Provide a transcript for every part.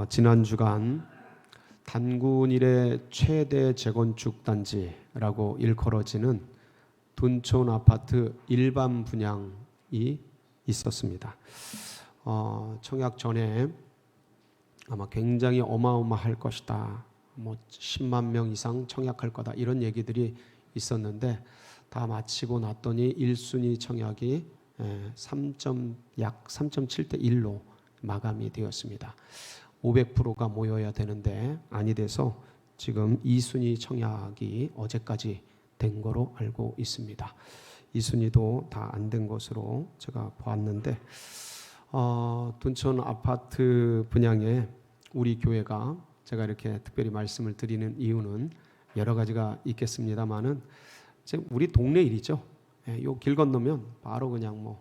지난 주간 단군 이래 최대 재건축 단지라고 일컬어지는 둔촌 아파트 일반 분양이 있었습니다. 청약 전에 아마 굉장히 어마어마할 것이다. 10만 명 이상 청약할 거다. 이런 얘기들이 있었는데 다 마치고 났더니 1순위 청약이 약 3.7대 1로 마감이 되었습니다. 500%가 모여야 되는데 아니 돼서 지금 2순위 청약이 어제까지 된 거로 알고 있습니다. 2순위도 다 안 된 것으로 제가 보았는데 둔촌 아파트 분양에 우리 교회가 제가 이렇게 특별히 말씀을 드리는 이유는 여러 가지가 있겠습니다만은 우리 동네 일이죠. 요 길 건너면 바로 그냥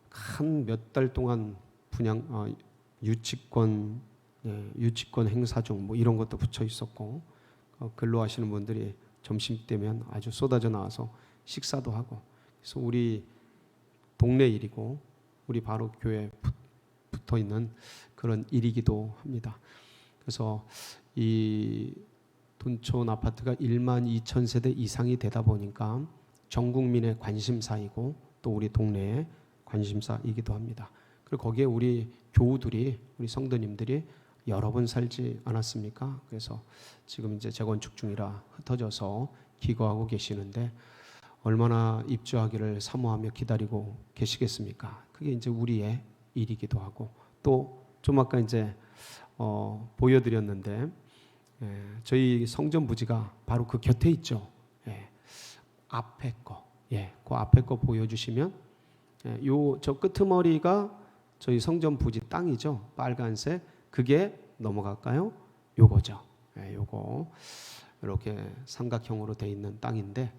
한 몇 달 동안 분양 유치권 행사 중 이런 것도 붙여 있었고 근로하시는 분들이 점심 때면 아주 쏟아져 나와서 식사도 하고 그래서 우리 동네 일이고 우리 바로 교회에 붙어 있는 그런 일이기도 합니다. 그래서 이 둔촌 아파트가 1만 2천 세대 이상이 되다 보니까 전 국민의 관심사이고 또 우리 동네의 관심사이기도 합니다. 그리고 거기에 우리 교우들이 우리 성도님들이 여러 번 살지 않았습니까? 그래서 지금 이제 재건축 중이라 흩어져서 기거하고 계시는데 얼마나 입주하기를 사모하며 기다리고 계시겠습니까? 그게 이제 우리의 일이기도 하고 또 좀 아까 이제 보여드렸는데 저희 성전 부지가 바로 그 곁에 있죠. 앞에 거, 그 앞에 거 보여주시면 저 끄트머리가 저희 성전 부지 땅이죠. 빨간색 그게 넘어갈까요? 요거죠. 요거 이렇게 삼각형으로 돼 있는 땅인데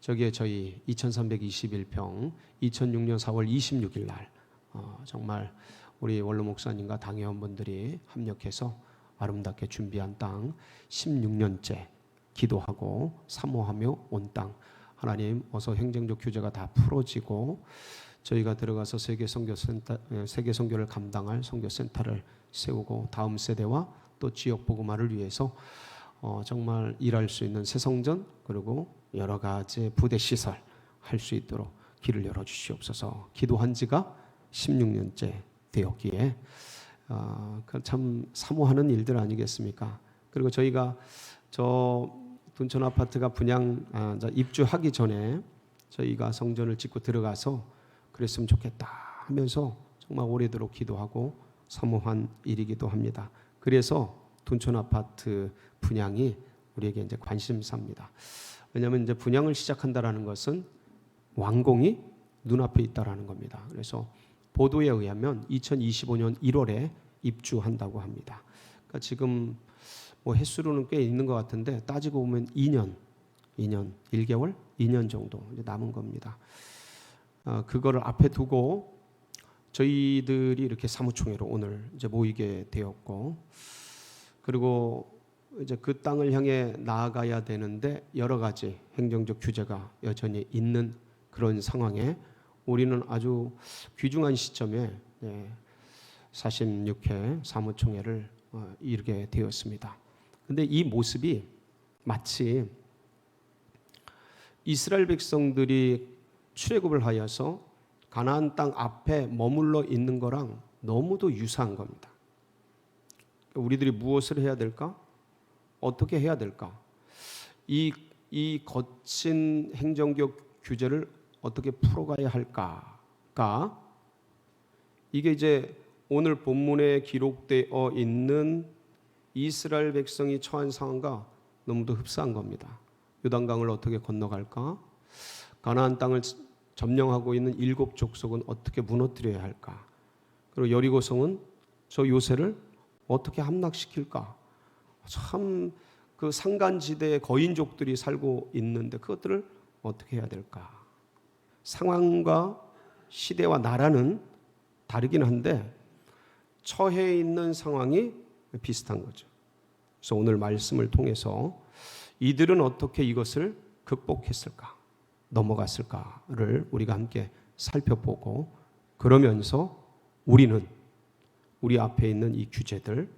저기에 저희 2321평 2006년 4월 26일 날 정말 우리 원로 목사님과 당회원분들이 합력해서 아름답게 준비한 땅 16년째 기도하고 사모하며 온 땅 하나님 어서 행정적 규제가 다 풀어지고 저희가 들어가서 세계 선교를 감당할 선교센터를 세우고 다음 세대와 또 지역 복음화를 위해서 정말 일할 수 있는 새성전 그리고 여러 가지 부대 시설 할 수 있도록 길을 열어 주시옵소서. 기도한 지가 16년째 되었기에 참 사모하는 일들 아니겠습니까? 그리고 저희가 저 둔촌 아파트가 입주하기 전에 저희가 성전을 짓고 들어가서 그랬으면 좋겠다 하면서 정말 오래도록 기도하고 사모한 일이기도 합니다. 그래서 둔촌 아파트 분양이 우리에게 이제 관심사입니다. 왜냐하면 이제 분양을 시작한다라는 것은 완공이 눈앞에 있다라는 겁니다. 그래서 보도에 의하면 2025년 1월에 입주한다고 합니다. 그러니까 지금 횟수로는 꽤 있는 것 같은데 따지고 보면 2년 1개월, 2년 정도 이제 남은 겁니다. 그거를 앞에 두고 저희들이 이렇게 사무총회로 오늘 이제 모이게 되었고 그리고 이제 그 땅을 향해 나아가야 되는데 여러 가지 행정적 규제가 여전히 있는 그런 상황에 우리는 아주 귀중한 시점에 46회 사무총회를 이루게 되었습니다. 근데 이 모습이 마치 이스라엘 백성들이 출애굽을 하여서 가나안 땅 앞에 머물러 있는 거랑 너무도 유사한 겁니다. 우리들이 무엇을 해야 될까? 어떻게 해야 될까? 이 거친 행정적 규제를 어떻게 풀어가야 할까가 이게 이제 오늘 본문에 기록되어 있는 이스라엘 백성이 처한 상황과 너무도 흡사한 겁니다. 요단강을 어떻게 건너갈까? 가나안 땅을 점령하고 있는 7 족속은 어떻게 무너뜨려야 할까? 그리고 여리고성은 저 요새를 어떻게 함락시킬까? 참 그 산간지대에 거인족들이 살고 있는데 그것들을 어떻게 해야 될까? 상황과 시대와 나라는 다르긴 한데 처해 있는 상황이 비슷한 거죠. 그래서 오늘 말씀을 통해서 이들은 어떻게 이것을 극복했을까? 넘어갔을까를 우리가 함께 살펴보고 그러면서 우리는 우리 앞에 있는 이 규제들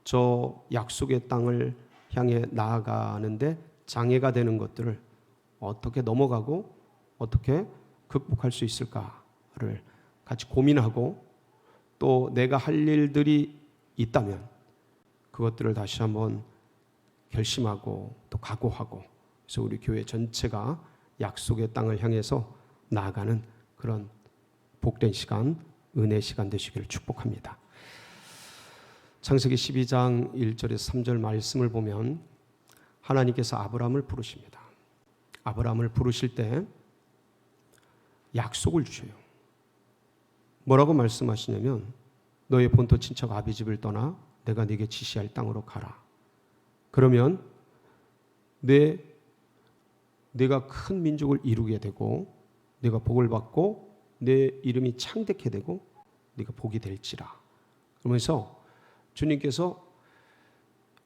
저 약속의 땅을 향해 나아가는데 장애가 되는 것들을 어떻게 넘어가고 어떻게 극복할 수 있을까를 같이 고민하고, 또 내가 할 일들이 있다면 그것들을 다시 한번 결심하고 또 각오하고, 그래서 우리 교회 전체가 약속의 땅을 향해서 나아가는 그런 복된 시간, 은혜 시간 되시기를 축복합니다. 창세기 12장 1절에서 3절 말씀을 보면 하나님께서 아브라함을 부르십니다. 아브라함을 부르실 때 약속을 주셔요. 뭐라고 말씀하시냐면 너의 본토 친척 아비 집을 떠나 내가 네게 지시할 땅으로 가라. 그러면 내가 큰 민족을 이루게 되고 내가 복을 받고 내 이름이 창대케 되고 네가 복이 될지라. 그러면서 주님께서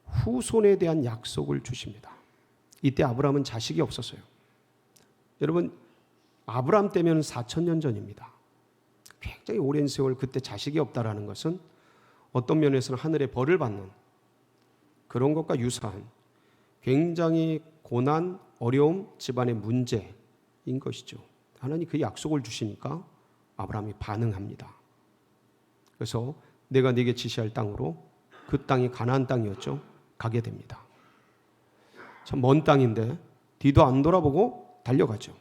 후손에 대한 약속을 주십니다. 이때 아브라함은 자식이 없었어요. 여러분, 아브라함 때면 4,000년 전입니다. 굉장히 오랜 세월 그때 자식이 없다라는 것은 어떤 면에서는 하늘의 벌을 받는 그런 것과 유사한 굉장히 고난, 어려움, 집안의 문제인 것이죠. 하나님 그 약속을 주시니까 아브라함이 반응합니다. 그래서 내가 네게 지시할 땅으로, 그 땅이 가나안 땅이었죠, 가게 됩니다. 참 먼 땅인데 뒤도 안 돌아보고 달려가죠.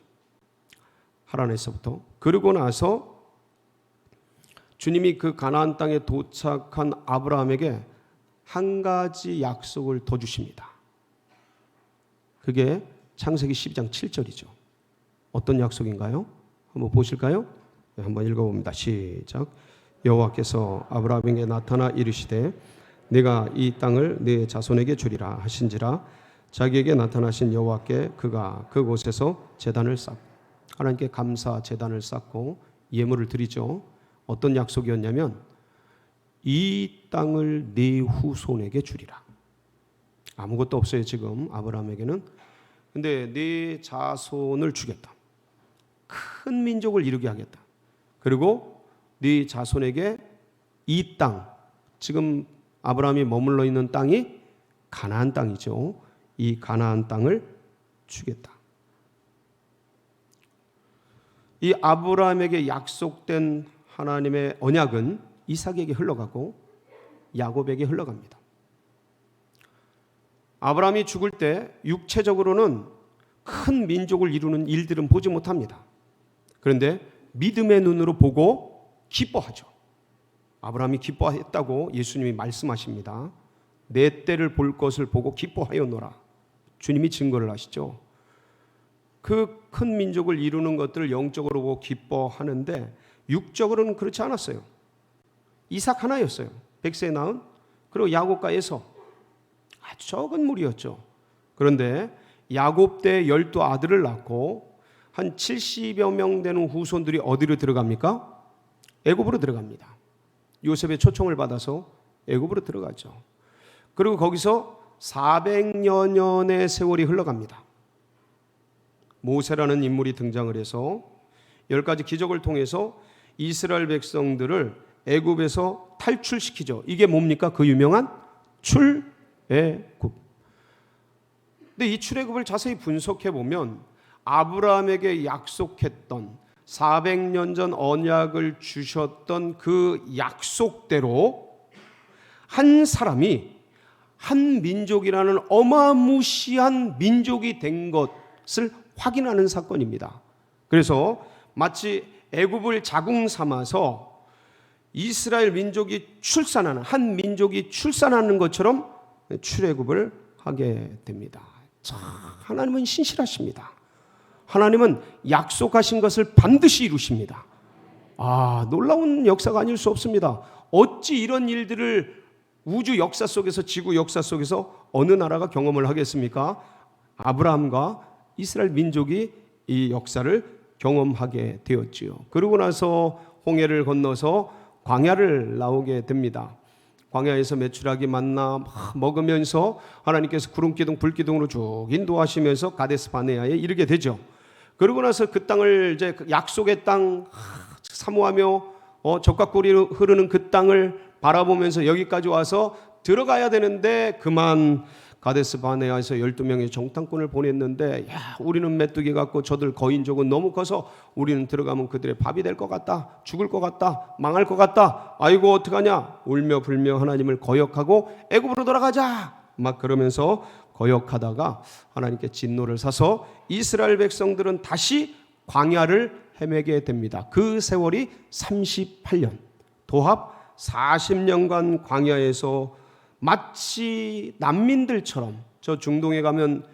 하란에서부터. 그러고 나서 주님이 그 가나안 땅에 도착한 아브라함에게 한 가지 약속을 더 주십니다. 그게 창세기 12장 7절이죠. 어떤 약속인가요? 한번 보실까요? 네, 한번 읽어봅니다. 시작. 여호와께서 아브라함에게 나타나 이르시되 내가 이 땅을 네 자손에게 주리라 하신지라. 자기에게 나타나신 여호와께 그가 그곳에서 제단을 쌓고, 하나님께 감사 제단을 쌓고 예물을 드리죠. 어떤 약속이었냐면 이 땅을 네 후손에게 주리라. 아무것도 없어요 지금 아브라함에게는. 근데 네 자손을 주겠다. 큰 민족을 이루게 하겠다. 그리고 네 자손에게 이 땅, 지금 아브라함이 머물러 있는 땅이 가나안 땅이죠. 이 가나안 땅을 주겠다. 이 아브라함에게 약속된 하나님의 언약은 이삭에게 흘러가고 야곱에게 흘러갑니다. 아브라함이 죽을 때 육체적으로는 큰 민족을 이루는 일들은 보지 못합니다. 그런데 믿음의 눈으로 보고 기뻐하죠. 아브라함이 기뻐했다고 예수님이 말씀하십니다. 내 때를 볼 것을 보고 기뻐하였노라. 주님이 증거를 하시죠. 그 큰 민족을 이루는 것들을 영적으로 보고 기뻐하는데 육적으로는 그렇지 않았어요. 이삭 하나였어요. 100세에 낳은. 그리고 야곱과 에서 아주 적은 무리였죠. 그런데 야곱 때 12아들을 낳고 한 70여 명 되는 후손들이 어디로 들어갑니까? 애굽으로 들어갑니다. 요셉의 초청을 받아서 애굽으로 들어가죠. 그리고 거기서 400여 년의 세월이 흘러갑니다. 모세라는 인물이 등장을 해서 10가지 기적을 통해서 이스라엘 백성들을 애굽에서 탈출시키죠. 이게 뭡니까? 그 유명한 출애굽. 근데 이 출애굽을 자세히 분석해 보면 아브라함에게 약속했던 400년 전 언약을 주셨던 그 약속대로 한 사람이 한 민족이라는 어마무시한 민족이 된 것을 확인하는 사건입니다. 그래서 마치 애굽을 자궁 삼아서 이스라엘 민족이 출산하는, 한 민족이 출산하는 것처럼 출애굽을 하게 됩니다. 참, 하나님은 신실하십니다. 하나님은 약속하신 것을 반드시 이루십니다. 놀라운 역사가 아닐 수 없습니다. 어찌 이런 일들을 우주 역사 속에서, 지구 역사 속에서 어느 나라가 경험을 하겠습니까? 아브라함과 이스라엘 민족이 이 역사를 경험하게 되었지요. 그러고 나서 홍해를 건너서 광야를 나오게 됩니다. 광야에서 메추라기 만나 먹으면서 하나님께서 구름기둥 불기둥으로 쭉 인도하시면서 가데스 바네아에 이르게 되죠. 그러고 나서 그 땅을 이제 약속의 땅 사모하며 적과 꿀이 흐르는 그 땅을 바라보면서 여기까지 와서 들어가야 되는데 그만 가데스 바네아에서 12명의 정탐꾼을 보냈는데, 야, 우리는 메뚜기 같고 저들 거인족은 너무 커서 우리는 들어가면 그들의 밥이 될 것 같다, 죽을 것 같다, 망할 것 같다, 아이고 어떡하냐, 울며 불며 하나님을 거역하고 애굽으로 돌아가자 막 그러면서 거역하다가 하나님께 진노를 사서 이스라엘 백성들은 다시 광야를 헤매게 됩니다. 그 세월이 38년, 도합 40년간 광야에서 마치 난민들처럼, 저 중동에 가면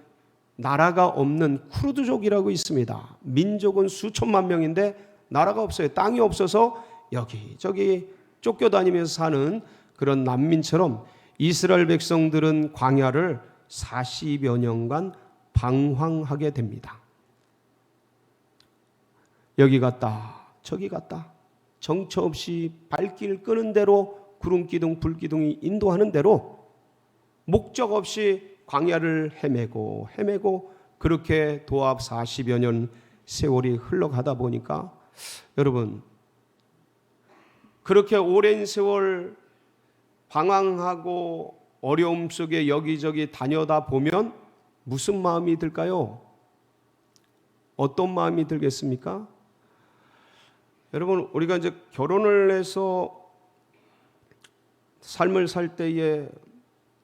나라가 없는 쿠르드족이라고 있습니다. 민족은 수천만 명인데 나라가 없어요. 땅이 없어서 여기저기 쫓겨다니면서 사는 그런 난민처럼 이스라엘 백성들은 광야를 40여 년간 방황하게 됩니다. 여기 갔다 저기 갔다 정처 없이 발길 끄는 대로 구름기둥 불기둥이 인도하는 대로 목적 없이 광야를 헤매고 그렇게 도합 40여 년 세월이 흘러가다 보니까, 여러분, 그렇게 오랜 세월 방황하고 어려움 속에 여기저기 다녀다 보면 무슨 마음이 들까요? 어떤 마음이 들겠습니까? 여러분, 우리가 이제 결혼을 해서 삶을 살 때에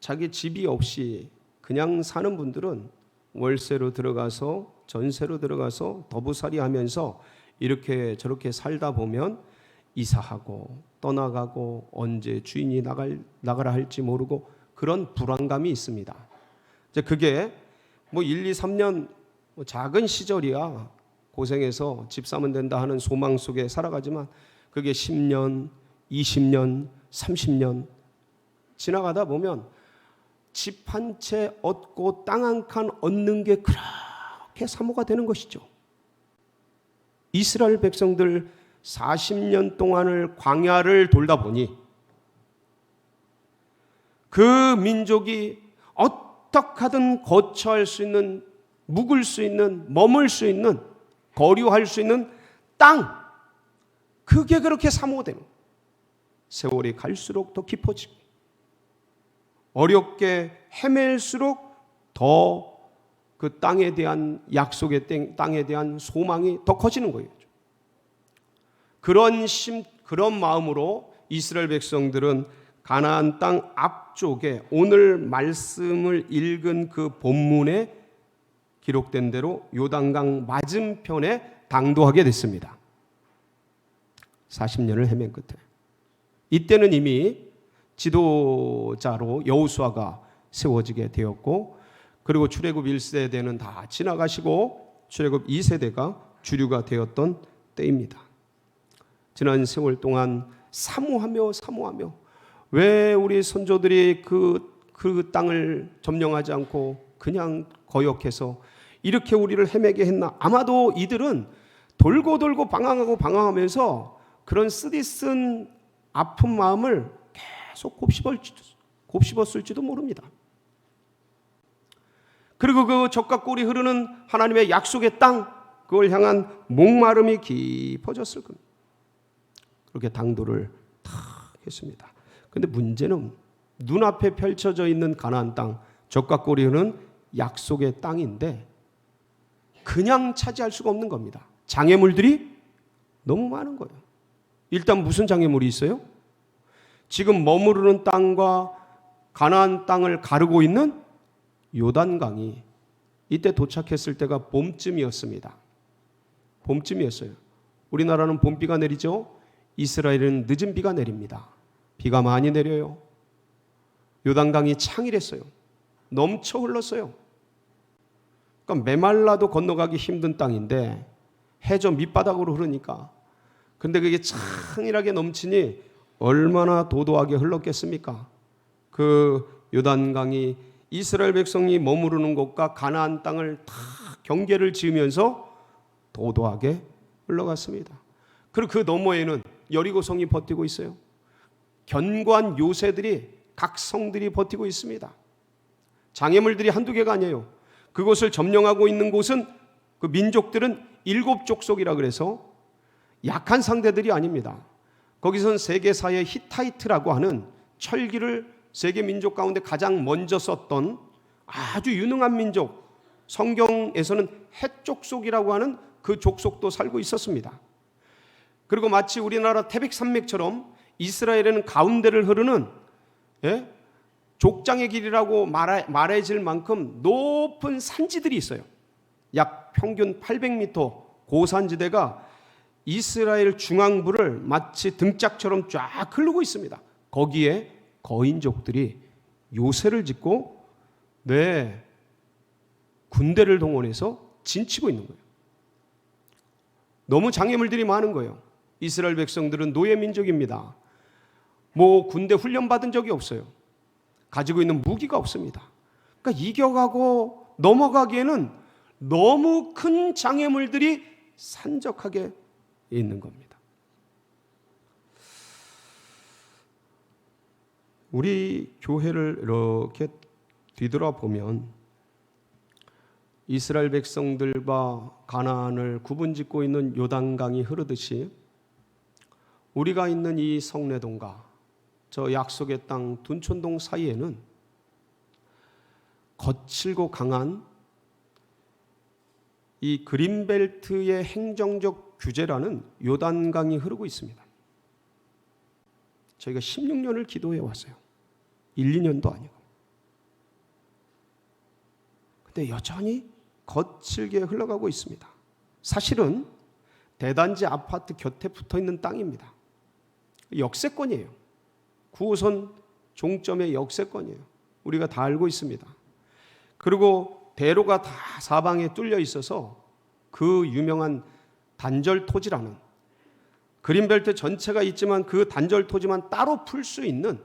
자기 집이 없이 그냥 사는 분들은 월세로 들어가서 전세로 들어가서 더부살이 하면서 이렇게 저렇게 살다 보면 이사하고 떠나가고 언제 주인이 나가라 할지 모르고 그런 불안감이 있습니다. 이제 그게 뭐 1, 2, 3년 작은 시절이야 고생해서 집 사면 된다 하는 소망 속에 살아가지만, 그게 10년, 20년, 30년 지나가다 보면 집 한 채 얻고 땅 한 칸 얻는 게 그렇게 사모가 되는 것이죠. 이스라엘 백성들 40년 동안을 광야를 돌다 보니 그 민족이 어떻게 하든 거처할 수 있는, 묵을 수 있는, 머물 수 있는, 거류할 수 있는 땅, 그게 그렇게 사모되는, 세월이 갈수록 더 깊어지고 어렵게 헤맬수록 더 그 땅에 대한 약속의 땅에 대한 소망이 더 커지는 거예요. 그런 마음으로 이스라엘 백성들은 가나안 땅 앞쪽에 오늘 말씀을 읽은 그 본문에 기록된 대로 요단강 맞은편에 당도하게 됐습니다. 40년을 헤맨 끝에 이때는 이미 지도자로 여호수아가 세워지게 되었고, 그리고 출애굽 1세대는 다 지나가시고 출애굽 2세대가 주류가 되었던 때입니다. 지난 세월 동안 사모하며 왜 우리 선조들이 그 땅을 점령하지 않고 그냥 거역해서 이렇게 우리를 헤매게 했나? 아마도 이들은 돌고 방황하면서 그런 쓰디쓴 아픈 마음을 계속 곱씹었을지도 모릅니다. 그리고 그 적과 꿀이 흐르는 하나님의 약속의 땅, 그걸 향한 목마름이 깊어졌을 겁니다. 그렇게 당도를 다 했습니다. 그런데 문제는 눈앞에 펼쳐져 있는 가나안 땅, 적과 꿀이 흐르는 약속의 땅인데 그냥 차지할 수가 없는 겁니다. 장애물들이 너무 많은 거예요. 일단 무슨 장애물이 있어요? 지금 머무르는 땅과 가나안 땅을 가르고 있는 요단강이 이때 도착했을 때가 봄쯤이었습니다. 봄쯤이었어요. 우리나라는 봄비가 내리죠. 이스라엘은 늦은 비가 내립니다. 비가 많이 내려요. 요단강이 창일했어요. 넘쳐 흘렀어요. 그러니까 메말라도 건너가기 힘든 땅인데 해저 밑바닥으로 흐르니까, 근데 그게 창일하게 넘치니 얼마나 도도하게 흘렀겠습니까? 그 요단강이 이스라엘 백성이 머무르는 곳과 가나안 땅을 다 경계를 지으면서 도도하게 흘러갔습니다. 그리고 그 너머에는 여리고성이 버티고 있어요. 견고한 요새들이, 각 성들이 버티고 있습니다. 장애물들이 한두 개가 아니에요. 그곳을 점령하고 있는 곳은 그 민족들은 7족속이라 그래서 약한 상대들이 아닙니다. 거기선 세계사의 히타이트라고 하는 철기를 세계 민족 가운데 가장 먼저 썼던 아주 유능한 민족, 성경에서는 헷 족속이라고 하는 그 족속도 살고 있었습니다. 그리고 마치 우리나라 태백산맥처럼 이스라엘에는 가운데를 흐르는 족장의 길이라고 말해질 만큼 높은 산지들이 있어요. 약 평균 800m 고산지대가 이스라엘 중앙부를 마치 등짝처럼 쫙 흐르고 있습니다. 거기에 거인족들이 요새를 짓고 군대를 동원해서 진치고 있는 거예요. 너무 장애물들이 많은 거예요. 이스라엘 백성들은 노예 민족입니다. 군대 훈련 받은 적이 없어요. 가지고 있는 무기가 없습니다. 그러니까 이겨가고 넘어가기에는 너무 큰 장애물들이 산적하게 있는 겁니다. 우리 교회를 이렇게 뒤돌아보면 이스라엘 백성들과 가나안을 구분짓고 있는 요단강이 흐르듯이 우리가 있는 이 성내동과 저 약속의 땅 둔촌동 사이에는 거칠고 강한 이 그린벨트의 행정적 규제라는 요단강이 흐르고 있습니다. 저희가 16년을 기도해 왔어요. 1, 2년도 아니고. 근데 여전히 거칠게 흘러가고 있습니다. 사실은 대단지 아파트 곁에 붙어 있는 땅입니다. 역세권이에요. 9호선 종점의 역세권이에요. 우리가 다 알고 있습니다. 그리고 대로가 다 사방에 뚫려 있어서 그 유명한 단절 토지라는, 그린벨트 전체가 있지만 그 단절 토지만 따로 풀 수 있는,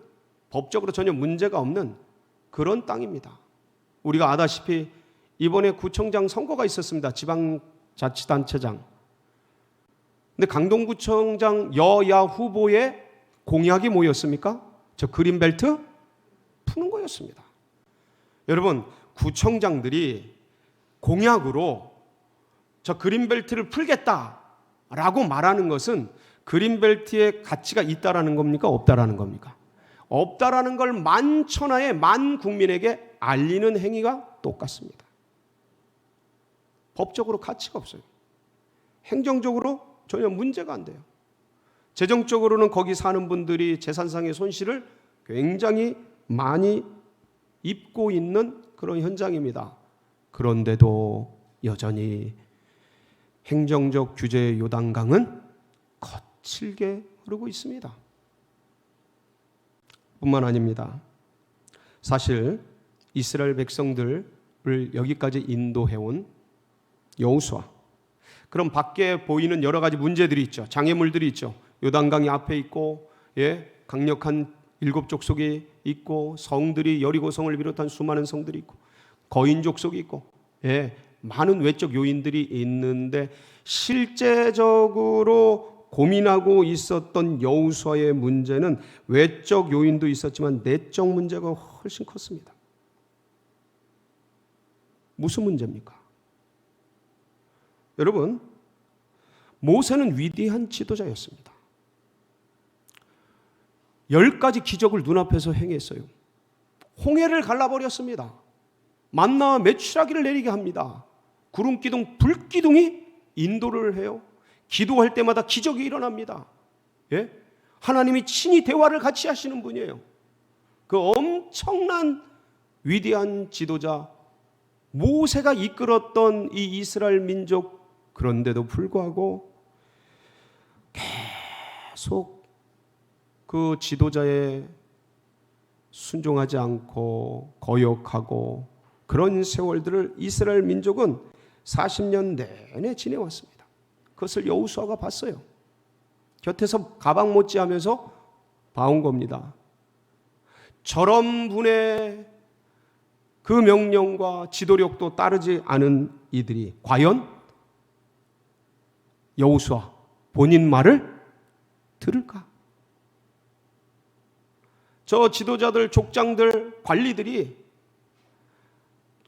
법적으로 전혀 문제가 없는 그런 땅입니다. 우리가 아다시피 이번에 구청장 선거가 있었습니다. 지방자치단체장. 근데 강동구청장 여야 후보의 공약이 뭐였습니까? 저 그린벨트 푸는 거였습니다. 여러분, 구청장들이 공약으로 저 그린벨트를 풀겠다라고 말하는 것은 그린벨트의 가치가 있다라는 겁니까? 없다라는 겁니까? 없다라는 걸 만천하에 만 국민에게 알리는 행위가 똑같습니다. 법적으로 가치가 없어요. 행정적으로 전혀 문제가 안 돼요. 재정적으로는 거기 사는 분들이 재산상의 손실을 굉장히 많이 입고 있는 그런 현장입니다. 그런데도 여전히 행정적 규제의 요단강은 거칠게 흐르고 있습니다. 뿐만 아닙니다. 사실 이스라엘 백성들을 여기까지 인도해온 여호수아, 그럼 밖에 보이는 여러 가지 문제들이 있죠. 장애물들이 있죠. 요단강이 앞에 있고, 강력한 7족속이 있고, 성들이 여리고성을 비롯한 수많은 성들이 있고, 거인 족속이 있고, 많은 외적 요인들이 있는데 실제적으로 고민하고 있었던 여호수아의 문제는 외적 요인도 있었지만 내적 문제가 훨씬 컸습니다. 무슨 문제입니까? 여러분, 모세는 위대한 지도자였습니다. 10가지 기적을 눈앞에서 행했어요. 홍해를 갈라버렸습니다. 만나와 메추라기를 내리게 합니다. 구름기둥, 불기둥이 인도를 해요. 기도할 때마다 기적이 일어납니다. 하나님이 친히 대화를 같이 하시는 분이에요. 그 엄청난 위대한 지도자 모세가 이끌었던 이 이스라엘 민족, 그런데도 불구하고 계속 그 지도자에 순종하지 않고 거역하고 그런 세월들을 이스라엘 민족은 40년 내내 지내왔습니다. 그것을 여호수아가 봤어요. 곁에서 가방 못지하면서 봐온 겁니다. 저런 분의 그 명령과 지도력도 따르지 않은 이들이 과연 여호수아 본인 말을 들을까? 저 지도자들, 족장들, 관리들이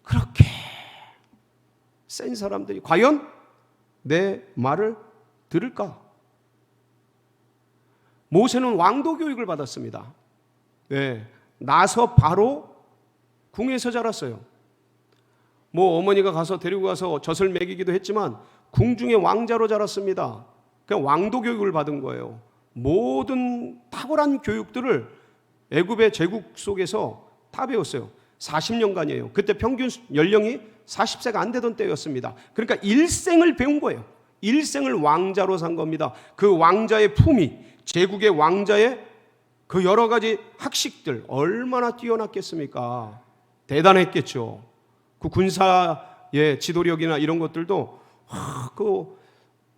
그렇게 센 사람들이 과연 내 말을 들을까? 모세는 왕도 교육을 받았습니다. 나서 바로 궁에서 자랐어요. 뭐 어머니가 가서 데리고 가서 젖을 먹이기도 했지만 궁중의 왕자로 자랐습니다. 그냥 왕도 교육을 받은 거예요. 모든 탁월한 교육들을 애굽의 제국 속에서 다 배웠어요. 40년간이에요. 그때 평균 연령이 40세가 안 되던 때였습니다. 그러니까 일생을 배운 거예요. 일생을 왕자로 산 겁니다. 그 왕자의 품위, 제국의 왕자의 그 여러 가지 학식들 얼마나 뛰어났겠습니까? 대단했겠죠. 그 군사의 지도력이나 이런 것들도 그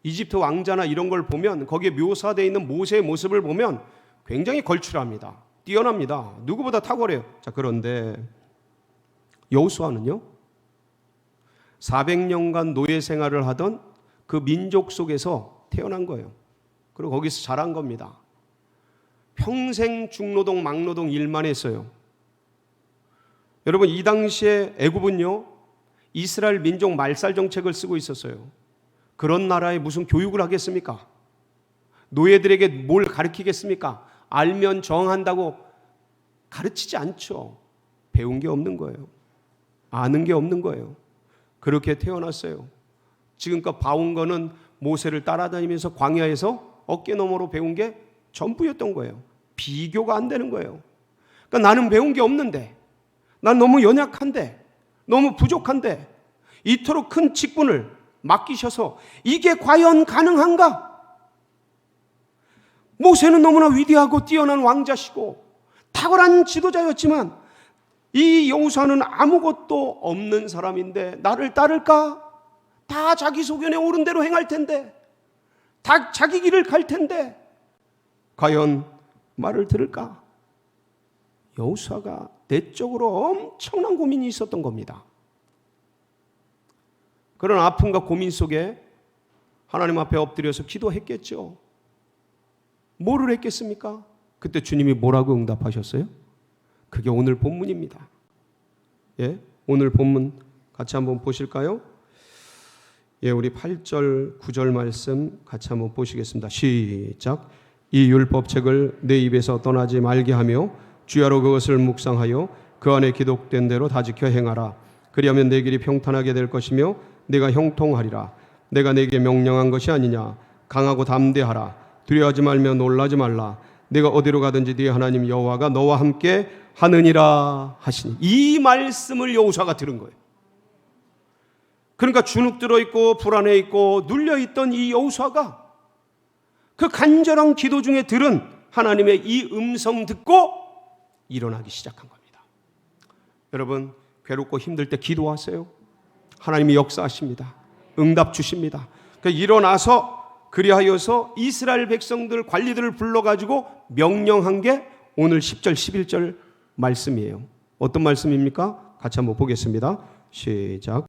이집트 왕자나 이런 걸 보면 거기에 묘사되어 있는 모세의 모습을 보면 굉장히 걸출합니다. 뛰어납니다. 누구보다 탁월해요. 자, 그런데 여호수아는요 400년간 노예 생활을 하던 그 민족 속에서 태어난 거예요. 그리고 거기서 자란 겁니다. 평생 중노동 막노동 일만 했어요. 여러분, 이 당시에 애굽은요 이스라엘 민족 말살 정책을 쓰고 있었어요. 그런 나라에 무슨 교육을 하겠습니까? 노예들에게 뭘 가르치겠습니까? 알면 정한다고 가르치지 않죠. 배운 게 없는 거예요. 아는 게 없는 거예요. 그렇게 태어났어요. 지금껏 봐온 거는 모세를 따라다니면서 광야에서 어깨너머로 배운 게 전부였던 거예요. 비교가 안 되는 거예요. 그러니까 나는 배운 게 없는데, 난 너무 연약한데, 너무 부족한데 이토록 큰 직분을 맡기셔서 이게 과연 가능한가? 모세는 너무나 위대하고 뛰어난 왕자시고 탁월한 지도자였지만 이 여호수아는 아무것도 없는 사람인데 나를 따를까? 다 자기 소견에 옳은 대로 행할 텐데, 다 자기 길을 갈 텐데 과연 말을 들을까? 여호수아가 내적으로 엄청난 고민이 있었던 겁니다. 그런 아픔과 고민 속에 하나님 앞에 엎드려서 기도했겠죠. 뭐를 했겠습니까? 그때 주님이 뭐라고 응답하셨어요? 그게 오늘 본문입니다. 예, 오늘 본문 같이 한번 보실까요? 예, 우리 8절, 9절 말씀 같이 한번 보시겠습니다. 시작. 이 율법책을 내 입에서 떠나지 말게 하며 주야로 그것을 묵상하여 그 안에 기록된 대로 다 지켜 행하라. 그리하면 내 길이 평탄하게 될 것이며 내가 형통하리라. 내가 내게 명령한 것이 아니냐. 강하고 담대하라. 두려워하지 말며 놀라지 말라. 내가 어디로 가든지 네 하나님 여호와가 너와 함께 하느니라 하시니. 이 말씀을 여호수아가 들은 거예요. 그러니까 주눅 들어있고 불안해 있고 눌려있던 이 여호수아가 그 간절한 기도 중에 들은 하나님의 이 음성 듣고 일어나기 시작한 겁니다. 여러분, 괴롭고 힘들 때 기도하세요. 하나님이 역사하십니다. 응답 주십니다. 그러니까 일어나서 그리하여서 이스라엘 백성들 관리들을 불러가지고 명령한 게 오늘 10절 11절 말씀이에요. 어떤 말씀입니까? 같이 한번 보겠습니다. 시작.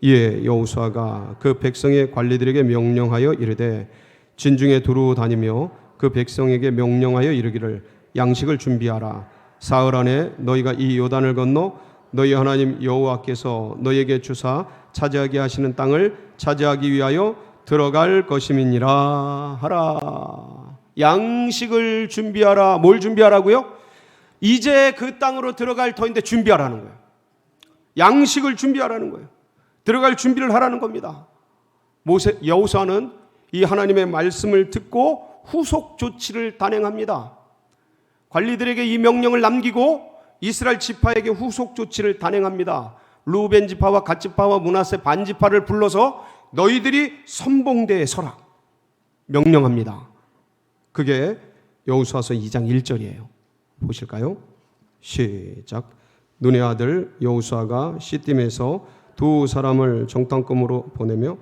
이에 여호수아가 그 백성의 관리들에게 명령하여 이르되 진중에 두루 다니며 그 백성에게 명령하여 이르기를 양식을 준비하라. 사흘 안에 너희가 이 요단을 건너 너희 하나님 여호와께서 너희에게 주사 차지하게 하시는 땅을 차지하기 위하여 들어갈 것임이니라 하라. 양식을 준비하라. 뭘 준비하라고요? 이제 그 땅으로 들어갈 터인데 준비하라는 거예요. 양식을 준비하라는 거예요. 들어갈 준비를 하라는 겁니다. 여호수아는 이 하나님의 말씀을 듣고 후속 조치를 단행합니다. 관리들에게 이 명령을 남기고 이스라엘 지파에게 후속 조치를 단행합니다. 루벤 지파와 갓 지파와 므낫세 반 지파를 불러서 너희들이 선봉대에 서라 명령합니다. 그게 여호수아서 2장 1절이에요. 보실까요? 시작. 눈의 아들 여호수아가 시딤에서 두 사람을 정탐꾼으로 보내며,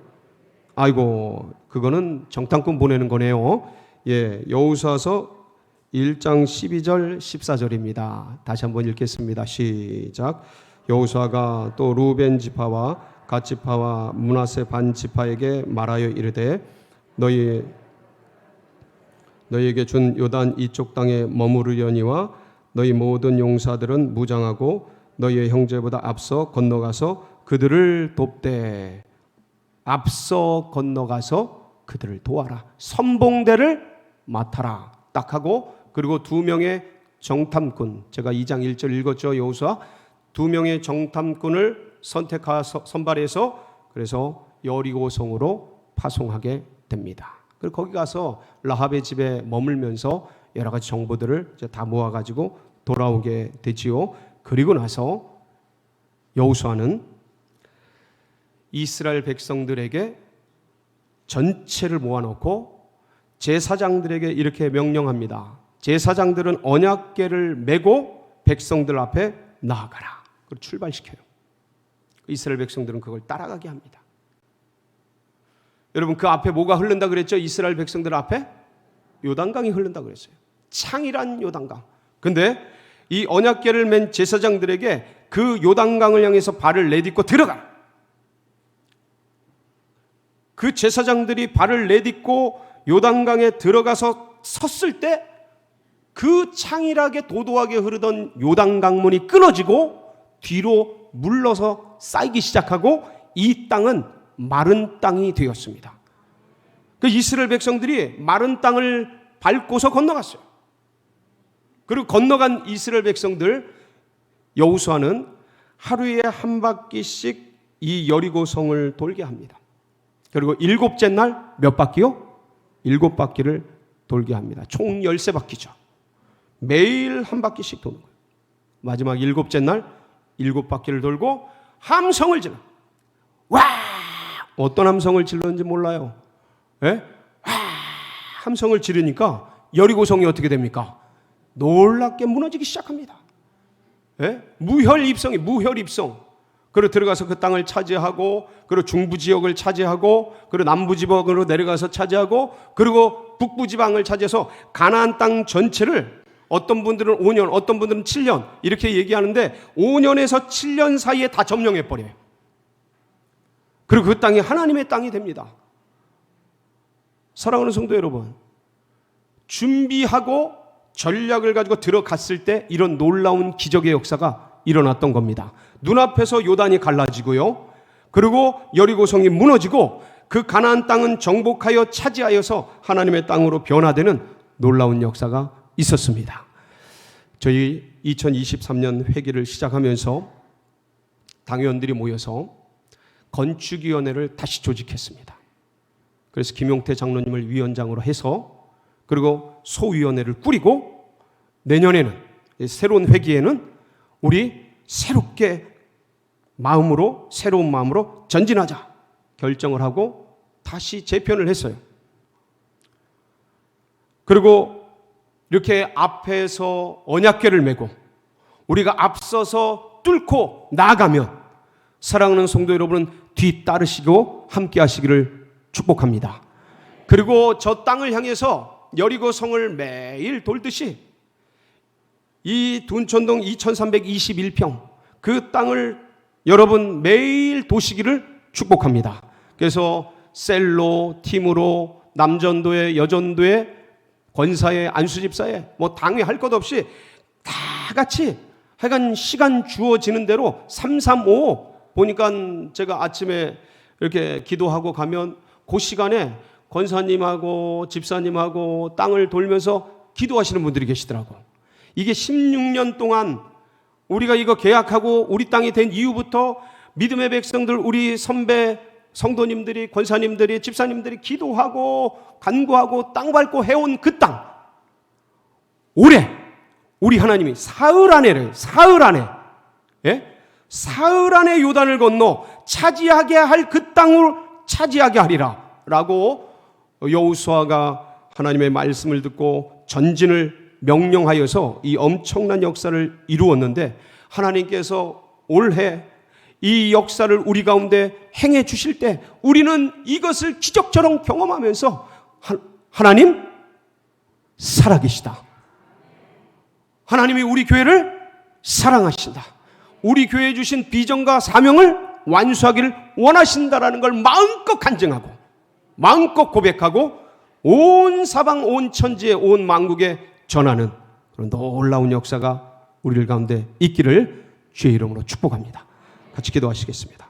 아이고 그거는 정탐꾼 보내는 거네요. 예, 여호수아서 1장 12절 14절입니다. 다시 한번 읽겠습니다. 시작. 여호수아가 또 루벤 지파와 갓 지파와 므낫세 반 지파에게 말하여 이르되 너희에게 준 요단 이쪽 땅에 머무르려니와 너희 모든 용사들은 무장하고 너희의 형제보다 앞서 건너가서 그들을 돕되. 앞서 건너가서 그들을 도와라. 선봉대를 맡아라. 딱 하고 그리고 2명의 정탐꾼, 제가 2장 1절 읽었죠. 여호수아 2명의 정탐꾼을 선발해서 그래서 여리고성으로 파송하게 됩니다. 그리고 거기 가서 라합의 집에 머물면서 여러 가지 정보들을 이제 다 모아가지고 돌아오게 되지요. 그리고 나서 여호수아는 이스라엘 백성들에게 전체를 모아놓고 제사장들에게 이렇게 명령합니다. 제사장들은 언약궤를 메고 백성들 앞에 나아가라. 그걸 출발시켜요. 이스라엘 백성들은 그걸 따라가게 합니다. 여러분, 그 앞에 뭐가 흐른다 그랬죠? 이스라엘 백성들 앞에 요단강이 흐른다 그랬어요. 창이란 요단강. 근데 이 언약궤를 맨 제사장들에게 그 요단강을 향해서 발을 내딛고 들어가라. 그 제사장들이 발을 내딛고 요단강에 들어가서 섰을 때 그 창이라게 도도하게 흐르던 요단강문이 끊어지고 뒤로 물러서 쌓이기 시작하고 이 땅은 마른 땅이 되었습니다. 그 이스라엘 백성들이 마른 땅을 밟고서 건너갔어요. 그리고 건너간 이스라엘 백성들, 여호수아는 하루에 한 바퀴씩 이 여리고성을 돌게 합니다. 그리고 7째 날 몇 바퀴요? 7바퀴를 돌게 합니다. 총 13바퀴죠. 매일 한 바퀴씩 도는 거예요. 마지막 7째 날 7바퀴를 돌고 함성을 질러. 와! 어떤 함성을 질렀는지 몰라요. 예? 와! 함성을 지르니까 여리고성이 어떻게 됩니까? 놀랍게 무너지기 시작합니다. 예? 무혈입성. 그리고 들어가서 그 땅을 차지하고, 그리고 중부 지역을 차지하고, 그리고 남부 지역으로 내려가서 차지하고, 그리고 북부 지방을 차지해서 가나안 땅 전체를 어떤 분들은 5년, 어떤 분들은 7년 이렇게 얘기하는데 5년에서 7년 사이에 다 점령해 버려요. 그리고 그 땅이 하나님의 땅이 됩니다. 사랑하는 성도 여러분, 준비하고 전략을 가지고 들어갔을 때 이런 놀라운 기적의 역사가 일어났던 겁니다. 눈앞에서 요단이 갈라지고요. 그리고 여리고성이 무너지고 그 가나안 땅은 정복하여 차지하여서 하나님의 땅으로 변화되는 놀라운 역사가 있었습니다. 저희 2023년 회기를 시작하면서 당회원들이 모여서 건축위원회를 다시 조직했습니다. 그래서 김용태 장로님을 위원장으로 해서 그리고 소위원회를 꾸리고 내년에는 새로운 회기에는 우리 새로운 마음으로 전진하자 결정을 하고 다시 재편을 했어요. 그리고 이렇게 앞에서 언약궤를 메고 우리가 앞서서 뚫고 나아가면 사랑하는 성도 여러분은 뒤따르시고 함께 하시기를 축복합니다. 그리고 저 땅을 향해서 여리고성을 매일 돌듯이 이 둔촌동 2321평 그 땅을 여러분 매일 도시기를 축복합니다. 그래서 셀로, 팀으로, 남전도에, 여전도에, 권사에, 안수집사에 뭐 당회 할 것 없이 다 같이 하여간 시간 주어지는 대로 335 보니까 제가 아침에 이렇게 기도하고 가면 그 시간에 권사님하고 집사님하고 땅을 돌면서 기도하시는 분들이 계시더라고. 이게 16년 동안 우리가 이거 계약하고 우리 땅이 된 이후부터 믿음의 백성들, 우리 선배 성도님들이, 권사님들이, 집사님들이 기도하고 간구하고 땅 밟고 해온 그 땅, 올해 우리 하나님이 사흘 안에 요단을 건너 차지하게 할 그 땅을 차지하게 하리라 라고 여호수아가 하나님의 말씀을 듣고 전진을 명령하여서 이 엄청난 역사를 이루었는데, 하나님께서 올해 이 역사를 우리 가운데 행해 주실 때 우리는 이것을 기적처럼 경험하면서 하나님 살아계시다, 하나님이 우리 교회를 사랑하신다, 우리 교회에 주신 비전과 사명을 완수하기를 원하신다라는 걸 마음껏 간증하고 마음껏 고백하고 온 사방 온 천지에 온 만국에 전하는 그런 놀라운 역사가 우리들 가운데 있기를 주의 이름으로 축복합니다. 같이 기도하시겠습니다.